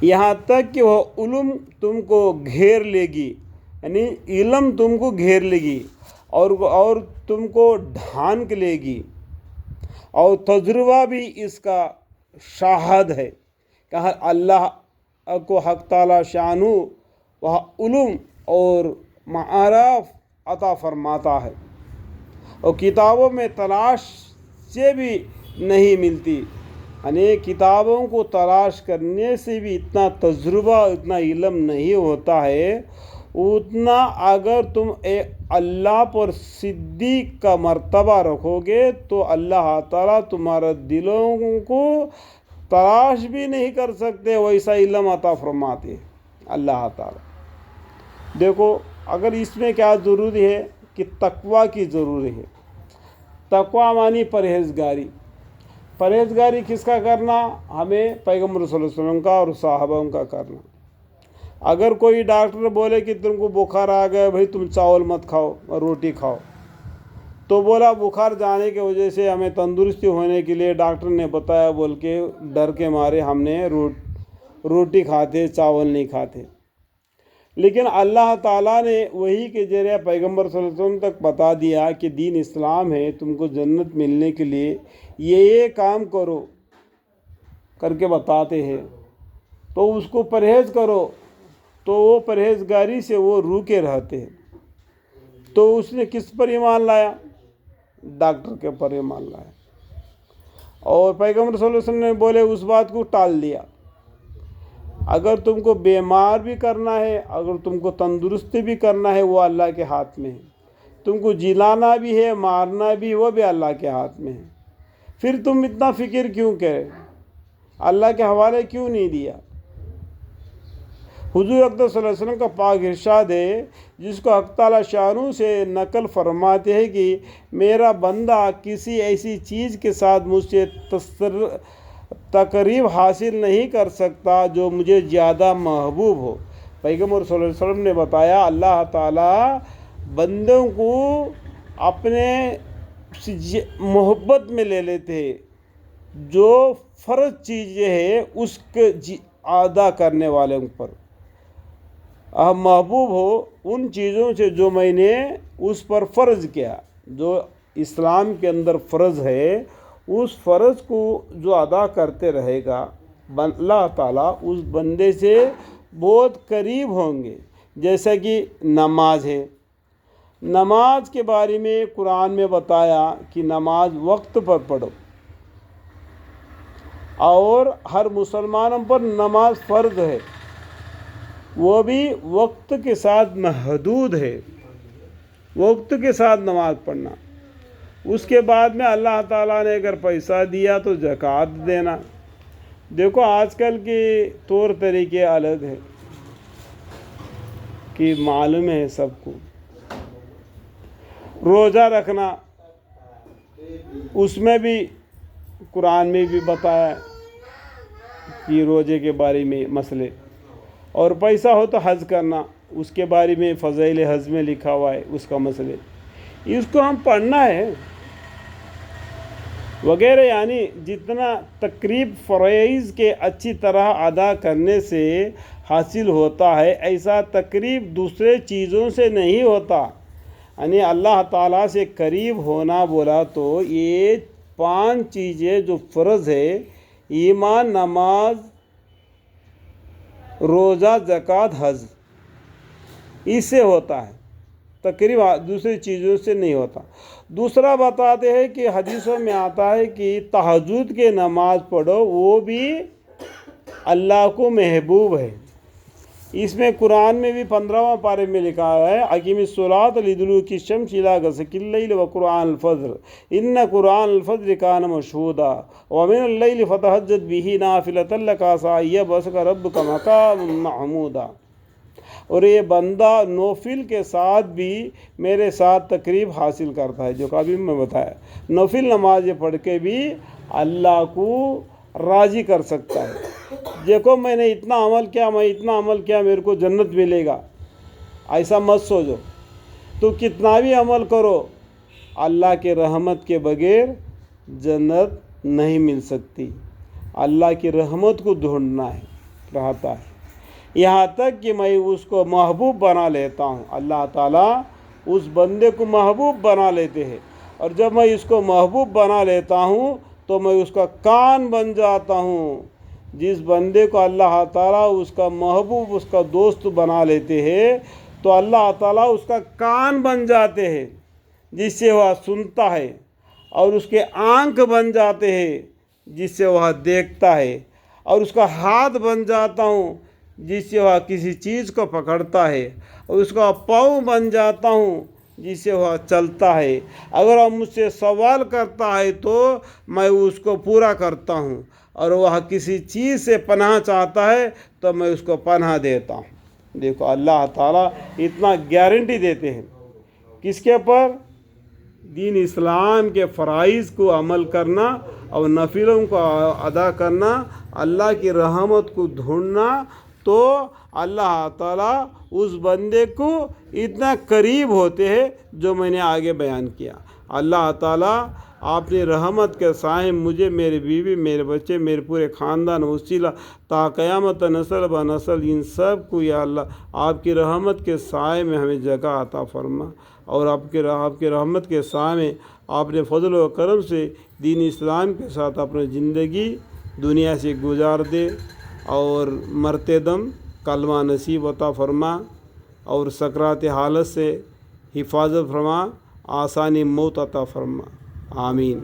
یہاں تک کہ وہ علم تم کو گھیر لے گی، یعنی علم تم کو گھیر لے گی اور تم کو ڈھانک لے گی، اور تجربہ بھی اس کا شاہد ہے کہ اللہ کو حق تعالی شانو وہ علم اور معارف عطا فرماتا ہے، اور کتابوں میں تلاش سے بھی نہیں ملتی، یعنی کتابوں کو تلاش کرنے سے بھی اتنا تجربہ اتنا علم نہیں ہوتا ہے، اتنا اگر تم اللہ پر صدیق کا مرتبہ رکھو گے تو اللہ تعالیٰ تمہارے دلوں کو تلاش بھی نہیں کر سکتے ویسا علم عطا فرماتے اللہ تعالیٰ۔ دیکھو اگر اس میں کیا ضروری ہے کہ تقوی کی ضروری ہے۔ تقوی معنی پرہیزگاری۔ پرہیزگاری کس کا کرنا؟ ہمیں پیغمبر صلی اللہ علیہ وسلم کا اور صحابہ کا کرنا۔ اگر کوئی ڈاکٹر بولے کہ تم کو بخار آ گیا بھائی تم چاول مت کھاؤ اور روٹی کھاؤ، تو بولا بخار جانے کی وجہ سے ہمیں تندرستی ہونے کے لیے ڈاکٹر نے بتایا بول کے ڈر کے مارے ہم نے روٹی کھاتے چاول نہیں کھاتے، لیکن اللہ تعالیٰ نے وہی کے ذریعہ پیغمبر صلی اللہ علیہ وسلم تک بتا دیا کہ دین اسلام ہے، تم کو جنت ملنے کے لیے یہ کام کرو کر کے بتاتے ہیں، تو اس کو پرہیز کرو، تو وہ پرہیزگاری سے وہ روکے رہتے ہیں۔ تو اس نے کس پر ایمان لایا؟ ڈاکٹر کے پر ایمان لایا، اور پیغمبر صلی اللہ علیہ وسلم نے بولے اس بات کو ٹال دیا۔ اگر تم کو بیمار بھی کرنا ہے، اگر تم کو تندرست بھی کرنا ہے، وہ اللہ کے ہاتھ میں ہے۔ تم کو جلانا بھی ہے، مارنا بھی، وہ بھی اللہ کے ہاتھ میں ہے۔ پھر تم اتنا فکر کیوں کرے؟ اللہ کے حوالے کیوں نہیں دیا؟ حضور اکرم صلی اللہ علیہ وسلم کا پاک ارشاد ہے، جس کو حق تعالی شانو سے نقل فرماتے ہیں کہ میرا بندہ کسی ایسی چیز کے ساتھ مجھ سے تقریب حاصل نہیں کر سکتا جو مجھے زیادہ محبوب ہو۔ پیغمبر صلی اللہ علیہ وسلم نے بتایا اللہ تعالیٰ بندوں کو اپنے محبت میں لے لیتے ہیں، جو فرض چیزیں ہیں اس کے ادا کرنے والوں پر محبوب ہو، ان چیزوں سے جو میں نے اس پر فرض کیا، جو اسلام کے اندر فرض ہے، اس فرض کو جو ادا کرتے رہے گا اللہ تعالیٰ اس بندے سے بہت قریب ہوں گے۔ جیسا کہ نماز ہے، نماز کے بارے میں قرآن میں بتایا کہ نماز وقت پر پڑھو، اور ہر مسلمانوں پر نماز فرض ہے، وہ بھی وقت کے ساتھ محدود ہے، وقت کے ساتھ نماز پڑھنا۔ اس کے بعد میں اللہ تعالیٰ نے اگر پیسہ دیا تو زکوٰۃ دینا۔ دیکھو آج کل کے طور طریقے الگ ہے کہ معلوم ہے سب کو۔ روزہ رکھنا، اس میں بھی قرآن میں بھی بتایا کہ روزے کے بارے میں مسئلے، اور پیسہ ہو تو حج کرنا، اس کے بارے میں فضائل حج میں لکھا ہوا ہے اس کا مسئلے، اس کو ہم پڑھنا ہے وغیرہ۔ یعنی جتنا تقریب فرائض کے اچھی طرح ادا کرنے سے حاصل ہوتا ہے، ایسا تقریب دوسرے چیزوں سے نہیں ہوتا۔ یعنی اللہ تعالیٰ سے قریب ہونا بولا تو یہ 5 چیزیں جو فرض ہے، ایمان، نماز، روزہ، زکوٰۃ، حج، اس سے ہوتا ہے، تقریب دوسری چیزوں سے نہیں ہوتا۔ دوسرا بتاتے ہیں کہ حدیثوں میں آتا ہے کہ تہجد کے نماز پڑھو، وہ بھی اللہ کو محبوب ہے۔ اس میں قرآن میں بھی 15واں پارے میں لکھا ہے اقیم الصلاۃ لدلوک الشمس الی غسق اللیل وقرآن الفجر ان قرآن الفجر کان مشہودا ومن اللیل فتہجد بہ نافلۃ لک عسی ان یبعثک ربک مقاما محمودا۔ اور یہ بندہ نوفل کے ساتھ بھی میرے ساتھ تقریب حاصل کرتا ہے، جو کابھی میں بتایا، نوفل نماز پڑھ کے بھی اللہ کو راضی کر سکتا ہے۔ دیکھو میں نے اتنا عمل کیا، میں اتنا عمل کیا، میرے کو جنت ملے گا، ایسا مت سوچو۔ تو کتنا بھی عمل کرو، اللہ کے رحمت کے بغیر جنت نہیں مل سکتی۔ اللہ کی رحمت کو ڈھونڈنا ہے، رہتا ہے، یہاں تک کہ میں اس کو محبوب بنا لیتا ہوں۔ اللہ تعالیٰ اس بندے کو محبوب بنا لیتے ہیں، اور جب میں اس کو محبوب بنا لیتا ہوں تو میں اس کا کان بن جاتا ہوں۔ جس بندے کو اللہ تعالیٰ اس کا محبوب، اس کا دوست بنا لیتے ہیں تو اللہ تعالیٰ اس کا کان بن جاتے ہیں جس سے وہ سنتا ہے، اور اس کے آنکھ بن جاتے ہیں جس سے وہ دیکھتا ہے، اور اس کا ہاتھ بن جاتا ہوں جس سے وہ کسی چیز کو پکڑتا ہے، اور اس کا پاؤں بن جاتا ہوں جس سے وہ چلتا ہے۔ اگر وہ مجھ سے سوال کرتا ہے تو میں اس کو پورا کرتا ہوں، اور وہ کسی چیز سے پناہ چاہتا ہے تو میں اس کو پناہ دیتا ہوں۔ دیکھو اللہ تعالیٰ اتنا گارنٹی دیتے ہیں کس کے پر؟ دین اسلام کے فرائض کو عمل کرنا اور نفلوں کو ادا کرنا، اللہ کی رحمت کو ڈھونڈنا، تو اللہ تعالیٰ اس بندے کو اتنا قریب ہوتے ہیں جو میں نے آگے بیان کیا۔ اللہ تعالیٰ اپنی رحمت کے سائے مجھے، میرے بیوی، میرے بچے، میرے پورے خاندان وسیلہ تا قیامت نسل بہ نسل ان سب کو یا اللہ آپ کی رحمت کے سائے میں ہمیں جگہ عطا فرما، اور آپ کی رحمت کے سائے میں آپ نے فضل و کرم سے دین اسلام کے ساتھ اپنی زندگی دنیا سے گزار دے، اور مرتے دم کلمہ نصیب عطا فرما، اور سکرات حالت سے حفاظت فرما، آسانی موت عطا فرما، آمین۔